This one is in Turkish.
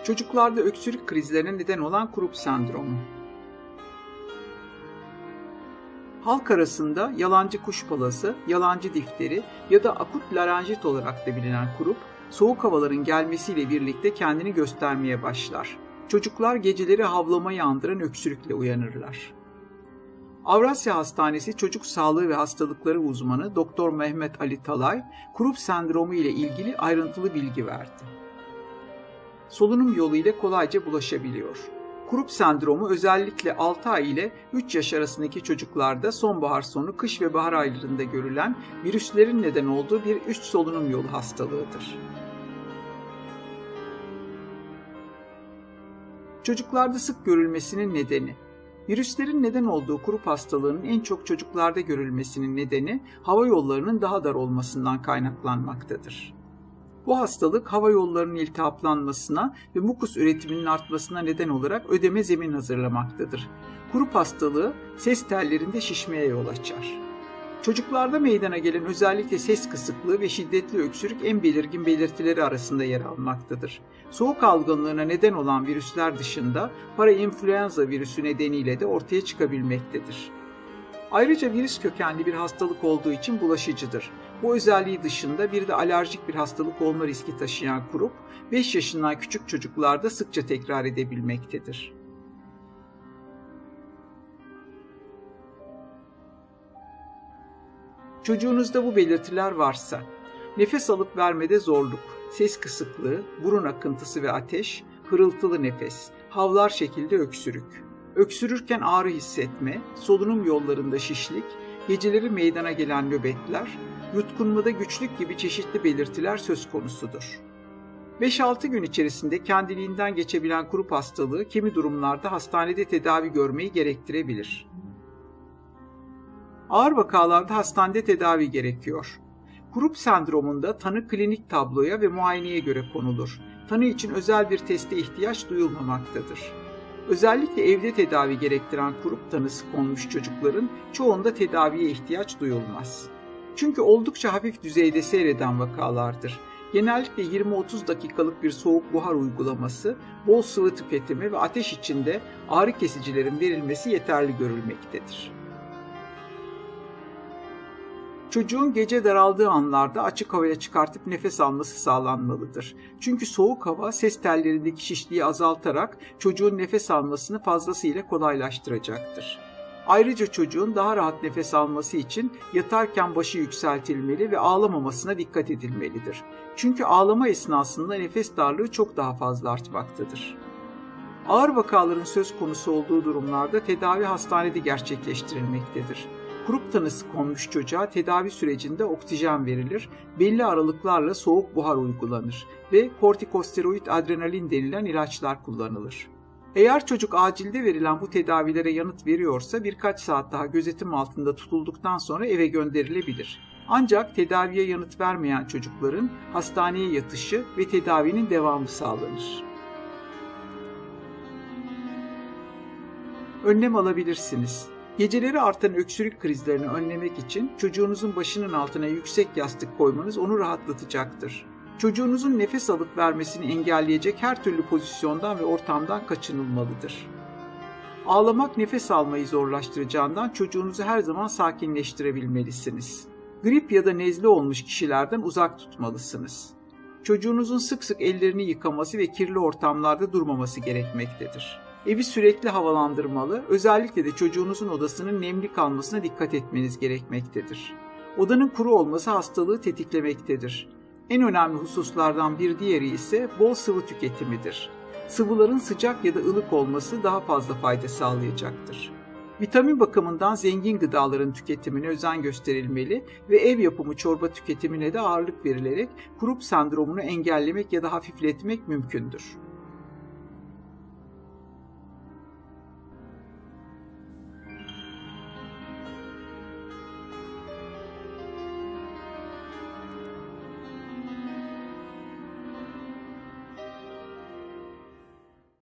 Çocuklarda öksürük krizlerine neden olan Krupp sendromu. Halk arasında yalancı kuşpalası, yalancı difteri ya da akut larenjit olarak da bilinen Krupp, soğuk havaların gelmesiyle birlikte kendini göstermeye başlar. Çocuklar geceleri havlamayı andıran öksürükle uyanırlar. Avrasya Hastanesi Çocuk Sağlığı ve Hastalıkları uzmanı Dr. Mehmet Ali Talay, Krupp sendromu ile ilgili ayrıntılı bilgi verdi. Solunum yolu ile kolayca bulaşabiliyor. Krupp sendromu özellikle 6 ay ile 3 yaş arasındaki çocuklarda sonbahar sonu, kış ve bahar aylarında görülen virüslerin neden olduğu bir üst solunum yolu hastalığıdır. Çocuklarda sık görülmesinin nedeni. Virüslerin neden olduğu Krupp hastalığının en çok çocuklarda görülmesinin nedeni hava yollarının daha dar olmasından kaynaklanmaktadır. Bu hastalık hava yollarının iltihaplanmasına ve mukus üretiminin artmasına neden olarak ödeme zemin hazırlamaktadır. Krupp hastalığı ses tellerinde şişmeye yol açar. Çocuklarda meydana gelen özellikle ses kısıklığı ve şiddetli öksürük en belirgin belirtileri arasında yer almaktadır. Soğuk algınlığına neden olan virüsler dışında parainfluenza virüsü nedeniyle de ortaya çıkabilmektedir. Ayrıca virüs kökenli bir hastalık olduğu için bulaşıcıdır. Bu özelliği dışında bir de alerjik bir hastalık olma riski taşıyan Krupp, 5 yaşından küçük çocuklarda sıkça tekrar edebilmektedir. Çocuğunuzda bu belirtiler varsa, nefes alıp vermede zorluk, ses kısıklığı, burun akıntısı ve ateş, hırıltılı nefes, havlar şekilde öksürük, öksürürken ağrı hissetme, solunum yollarında şişlik, geceleri meydana gelen nöbetler, yutkunmada güçlük gibi çeşitli belirtiler söz konusudur. 5-6 gün içerisinde kendiliğinden geçebilen Krupp hastalığı kimi durumlarda hastanede tedavi görmeyi gerektirebilir. Ağır vakalarda hastanede tedavi gerekiyor. Krupp sendromunda tanı klinik tabloya ve muayeneye göre konulur. Tanı için özel bir teste ihtiyaç duyulmamaktadır. Özellikle evde tedavi gerektiren Krupp tanısı konmuş çocukların çoğunda tedaviye ihtiyaç duyulmaz. Çünkü oldukça hafif düzeyde seyreden vakalardır. Genellikle 20-30 dakikalık bir soğuk buhar uygulaması, bol sıvı tüketimi ve ateş içinde ağrı kesicilerin verilmesi yeterli görülmektedir. Çocuğun gece daraldığı anlarda açık havaya çıkartıp nefes alması sağlanmalıdır. Çünkü soğuk hava ses tellerindeki şişliği azaltarak çocuğun nefes almasını fazlasıyla kolaylaştıracaktır. Ayrıca çocuğun daha rahat nefes alması için yatarken başı yükseltilmeli ve ağlamamasına dikkat edilmelidir. Çünkü ağlama esnasında nefes darlığı çok daha fazla artmaktadır. Ağır vakaların söz konusu olduğu durumlarda tedavi hastanede gerçekleştirilmektedir. Krupp tanısı konmuş çocuğa tedavi sürecinde oksijen verilir, belli aralıklarla soğuk buhar uygulanır ve kortikosteroid adrenalin denilen ilaçlar kullanılır. Eğer çocuk acilde verilen bu tedavilere yanıt veriyorsa birkaç saat daha gözetim altında tutulduktan sonra eve gönderilebilir. Ancak tedaviye yanıt vermeyen çocukların hastaneye yatışı ve tedavinin devamı sağlanır. Önlem alabilirsiniz. Geceleri artan öksürük krizlerini önlemek için çocuğunuzun başının altına yüksek yastık koymanız onu rahatlatacaktır. Çocuğunuzun nefes alıp vermesini engelleyecek her türlü pozisyondan ve ortamdan kaçınılmalıdır. Ağlamak nefes almayı zorlaştıracağından çocuğunuzu her zaman sakinleştirebilmelisiniz. Grip ya da nezle olmuş kişilerden uzak tutmalısınız. Çocuğunuzun sık sık ellerini yıkaması ve kirli ortamlarda durmaması gerekmektedir. Evi sürekli havalandırmalı, özellikle de çocuğunuzun odasının nemli kalmasına dikkat etmeniz gerekmektedir. Odanın kuru olması hastalığı tetiklemektedir. En önemli hususlardan bir diğeri ise bol sıvı tüketimidir. Sıvıların sıcak ya da ılık olması daha fazla fayda sağlayacaktır. Vitamin bakımından zengin gıdaların tüketimine özen gösterilmeli ve ev yapımı çorba tüketimine de ağırlık verilerek Krupp sendromunu engellemek ya da hafifletmek mümkündür.